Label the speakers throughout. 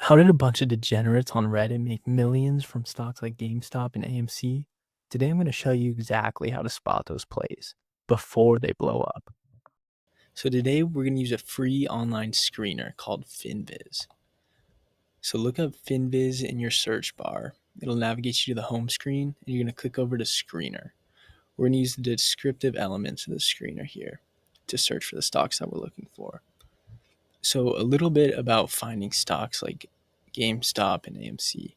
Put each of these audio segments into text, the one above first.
Speaker 1: How did a bunch of degenerates on Reddit make millions from stocks like GameStop and AMC? Today I'm going to show you exactly how to spot those plays before they blow up. So today we're going to use a free online screener called FinViz. So look up FinViz in your search bar. It'll navigate you to the home screen and you're going to click over to screener. We're going to use the descriptive elements of the screener here to search for the stocks that we're looking for. So a little bit about finding stocks like GameStop and AMC.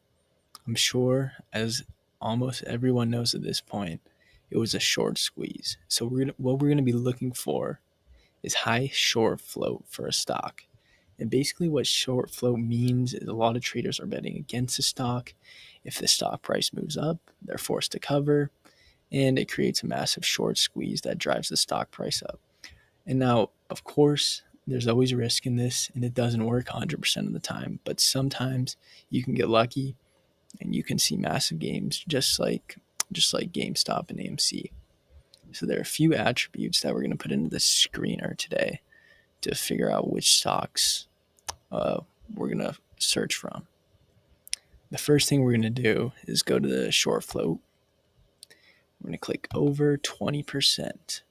Speaker 1: I'm sure, as almost everyone knows at this point, it was a short squeeze. So what we're gonna be looking for is high short float for a stock. And basically what short float means is a lot of traders are betting against a stock. If the stock price moves up, they're forced to cover, and it creates a massive short squeeze that drives the stock price up. And now, of course, there's always risk in this, and it doesn't work 100% of the time, but sometimes you can get lucky and you can see massive gains just like GameStop and AMC. So there are a few attributes that we're going to put into the screener today to figure out which stocks we're going to search from. The first thing we're going to do is go to the short float. We're going to click over 20%.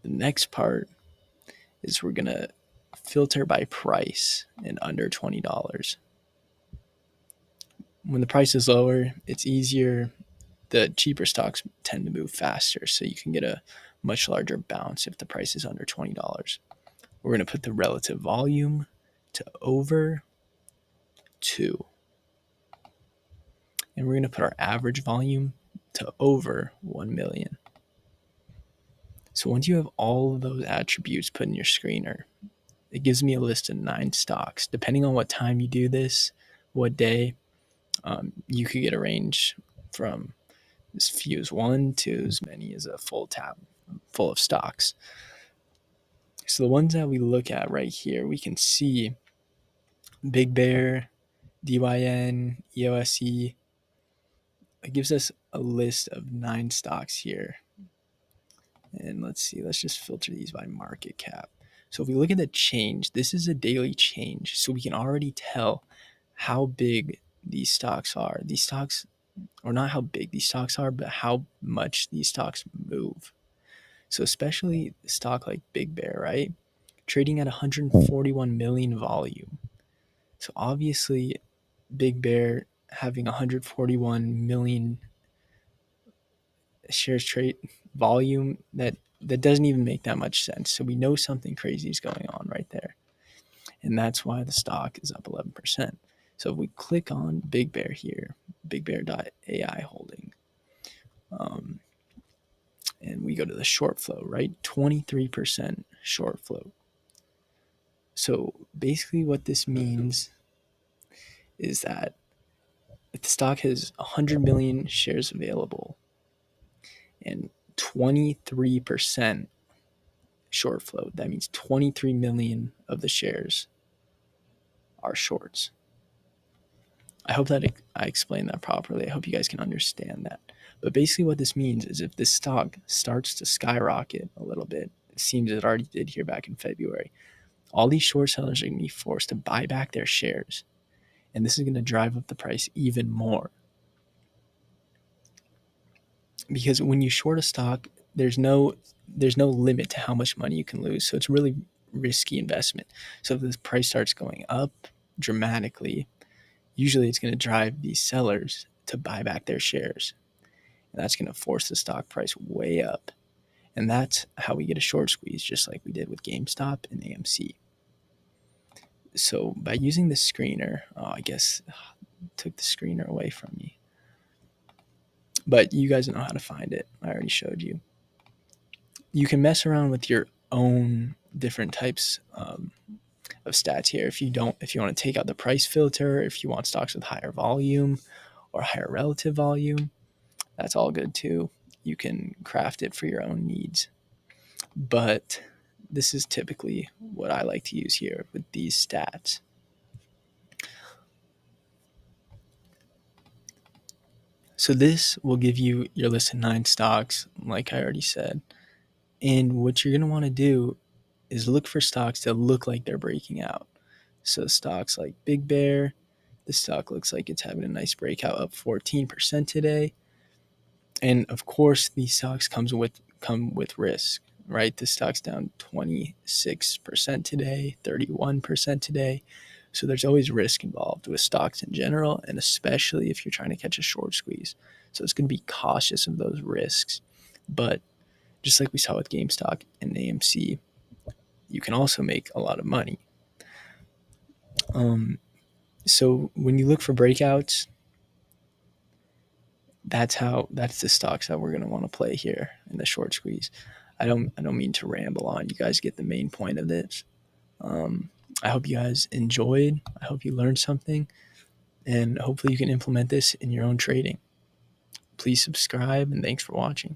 Speaker 1: The next part is we're going to filter by price and under $20. When the price is lower, it's easier. The cheaper stocks tend to move faster, so you can get a much larger bounce if the price is under $20. We're going to put the relative volume to over 2. And we're going to put our average volume to over 1 million. So once you have all of those attributes put in your screener, it gives me a list of 9 stocks. Depending on what time you do this, what day, you could get a range from as few as 1 to as many as a full tab full of stocks. So the ones that we look at right here, we can see Big Bear, DYN, EOSE. It gives us a list of 9 stocks here. And let's see, let's just filter these by market cap. So if we look at the change, this is a daily change. So we can already tell how big these stocks are. These stocks, or not how big these stocks are, but how much these stocks move. So especially a stock like Big Bear, right? Trading at 141 million volume. So obviously, Big Bear having 141 million shares trade volume, that doesn't even make that much sense. So we know something crazy is going on right there. And that's why the stock is up 11%. So if we click on Big Bear here, bigbear.ai holding, and we go to the short flow, right? 23% short flow. So basically what this means is that if the stock has 100 million shares available and 23% short float, that means 23 million of the shares are shorts. I hope that I explained that properly. I hope you guys can understand that. But basically what this means is if this stock starts to skyrocket a little bit, it seems it already did here back in February, all these short sellers are going to be forced to buy back their shares. And this is going to drive up the price even more. Because when you short a stock, there's no limit to how much money you can lose. So it's a really risky investment. So if the price starts going up dramatically, usually it's going to drive these sellers to buy back their shares. And that's going to force the stock price way up. And that's how we get a short squeeze, just like we did with GameStop and AMC. So by using the screener, I guess took the screener away from me. But you guys know how to find it. I already showed you. You can mess around with your own different types of stats here. If you want to take out the price filter, if you want stocks with higher volume or higher relative volume, that's all good too. You can craft it for your own needs. But this is typically what I like to use here with these stats. So this will give you your list of 9 stocks, like I already said. And what you're going to want to do is look for stocks that look like they're breaking out. So stocks like Big Bear, the stock looks like it's having a nice breakout, up 14% today. And of course, these stocks come with risk, right? The stock's down 26% today, 31% today. So there's always risk involved with stocks in general, and especially if you're trying to catch a short squeeze. So it's going to be cautious of those risks. But just like we saw with GameStop and AMC, you can also make a lot of money. So when you look for breakouts, that's the stocks that we're going to want to play here in the short squeeze. I don't mean to ramble on. You guys get the main point of this. I hope you guys enjoyed. I hope you learned something, and hopefully you can implement this in your own trading. Please subscribe, and thanks for watching.